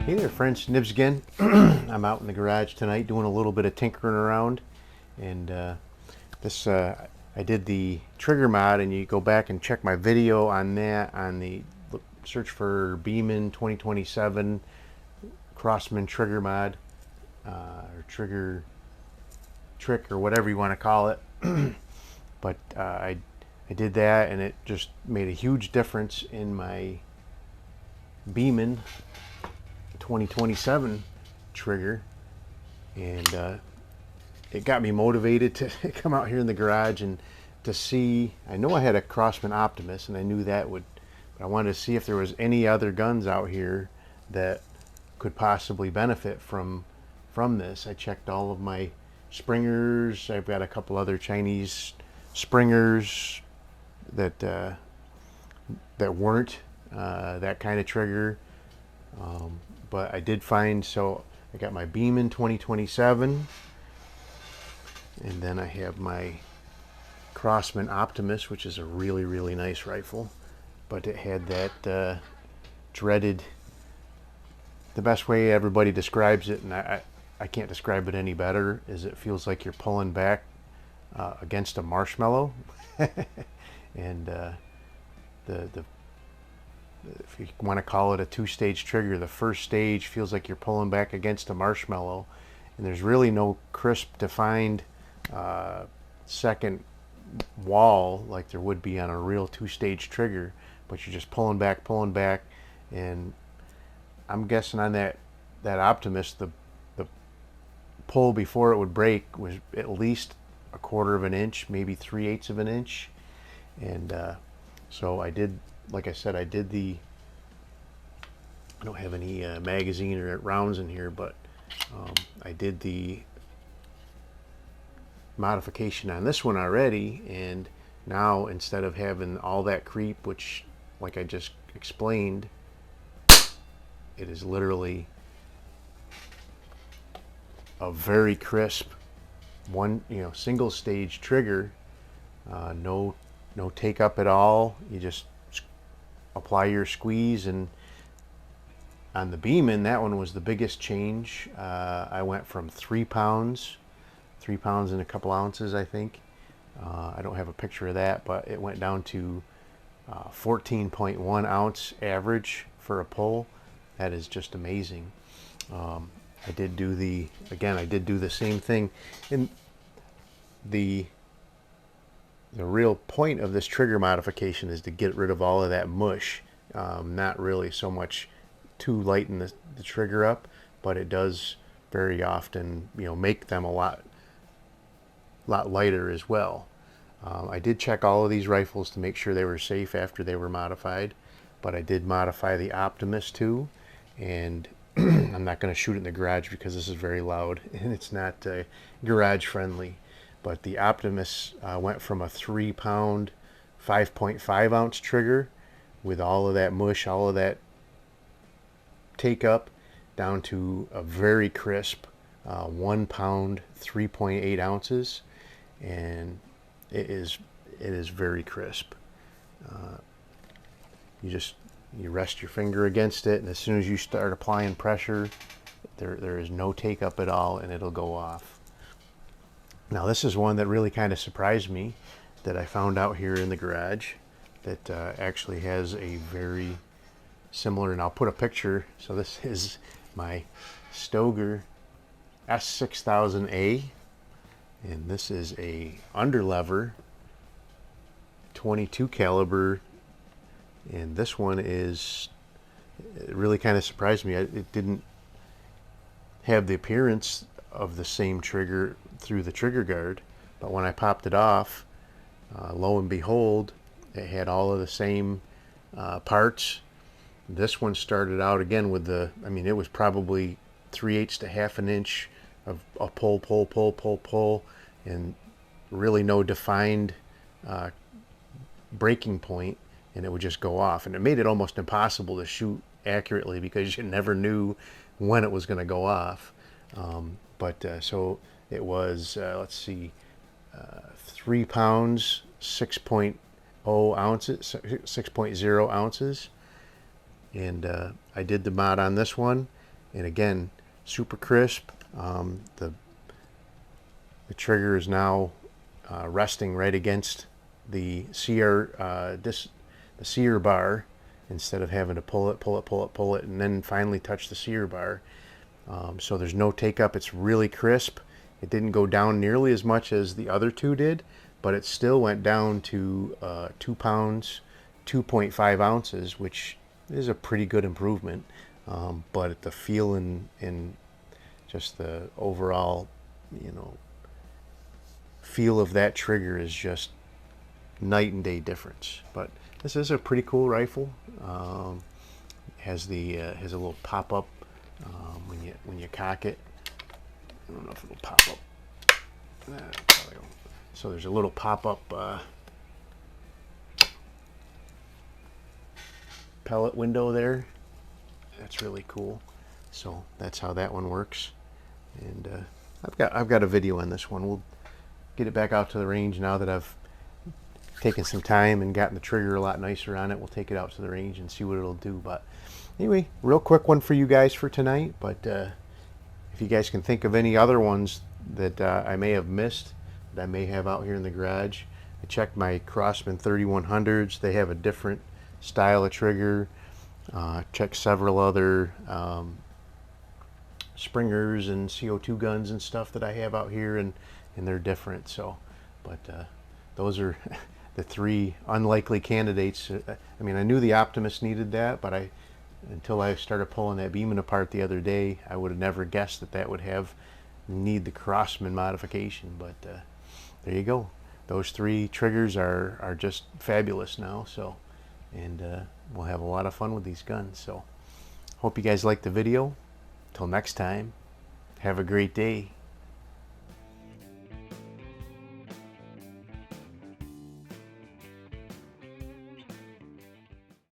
Hey there friends, Nibs again. I'm out in the garage tonight doing a little bit of tinkering around, and I did the trigger mod, and you go back and check my video on that, on the search for Beeman 2027 Crosman trigger mod, or trigger trick, or whatever you want to call it. But I did that, and it just made a huge difference in my Beeman 2027 trigger, and it got me motivated to come out here in the garage and to see. I know I had a Crosman Optimus, and I knew that would, but I wanted to see if there was any other guns out here that could possibly benefit from this. I checked all of my springers. I've got a couple other Chinese springers that weren't that kind of trigger. But I did find, so I got my Beeman 2027, and then I have my Crosman Optimus, which is a really nice rifle, but it had that dreaded, the best way everybody describes it, and I can't describe it any better, is it feels like you're pulling back against a marshmallow. And if you want to call it a two-stage trigger, the first stage feels like you're pulling back against a marshmallow, and there's really no crisp defined second wall like there would be on a real two-stage trigger, but you're just pulling back, and I'm guessing on that Optimus, the pull before it would break was at least a quarter of an inch, maybe 3/8 of an inch. And so I did, like I said, I don't have any magazine or rounds in here, but I did the modification on this one already, and now instead of having all that creep, which, like I just explained, it is literally a very crisp single stage trigger. No take up at all. You just apply your squeeze, and on the Beeman, that one was the biggest change. I went from 3 pounds and a couple ounces, I think. I don't have a picture of that, but it went down to 14.1 ounce average for a pull. That is just amazing. I did do the same thing, and the real point of this trigger modification is to get rid of all of that mush. Not really so much to lighten the trigger up, but it does very often, make them a lot lighter as well. I did check all of these rifles to make sure they were safe after they were modified, but I did modify the Optimus too, and I'm not going to shoot it in the garage because this is very loud and it's not garage friendly. But the Optimus went from a 3 pound, 5.5 ounce trigger with all of that mush, all of that take up, down to a very crisp 1 pound, 3.8 ounces, and it is very crisp. You rest your finger against it, and as soon as you start applying pressure, there is no take up at all, and it'll go off. Now this is one that really kind of surprised me, that I found out here in the garage, that actually has a very similar, and I'll put a picture. So this is my Stoeger S6000A, and this is a underlever 22 caliber, and this one it really kind of surprised me. It didn't have the appearance of the same trigger through the trigger guard, but when I popped it off, lo and behold, it had all of the same parts. This one started out again with it was probably 3/8 to half an inch of a pull, and really no defined breaking point, and it would just go off, and it made it almost impossible to shoot accurately because you never knew when it was going to go off. So it was, 3 pounds, 6.0 ounces, 6.0 ounces, and I did the mod on this one, And again, super crisp. The trigger is now resting right against the sear bar, instead of having to pull it, and then finally touch the sear bar. So there's no take up. It's really crisp. It didn't go down nearly as much as the other two did, but it still went down to 2 pounds, 2.5 ounces, which is a pretty good improvement. But the feel and just the overall, feel of that trigger is just night and day difference. But this is a pretty cool rifle. Has a little pop up when you cock it. I don't know if it'll pop up. Probably won't. So there's a little pop up pellet window there. That's really cool. So that's how that one works. And I've got a video on this one. We'll get it back out to the range now that I've taken some time and gotten the trigger a lot nicer on it. We'll take it out to the range and see what it'll do. But anyway, real quick one for you guys for tonight. But if you guys can think of any other ones that I may have missed, that I may have out here in the garage, I checked my Crosman 3100s. They have a different style of trigger. Checked several other Springers and CO2 guns and stuff that I have out here, and they're different. So, but those are the 3 unlikely candidates. I mean, I knew the Optimus needed that, but until I started pulling that Beeman apart the other day, I would have never guessed that would need the Crosman modification. But there you go. Those 3 triggers are just fabulous now. So, and we'll have a lot of fun with these guns. So, hope you guys liked the video. Till next time, have a great day.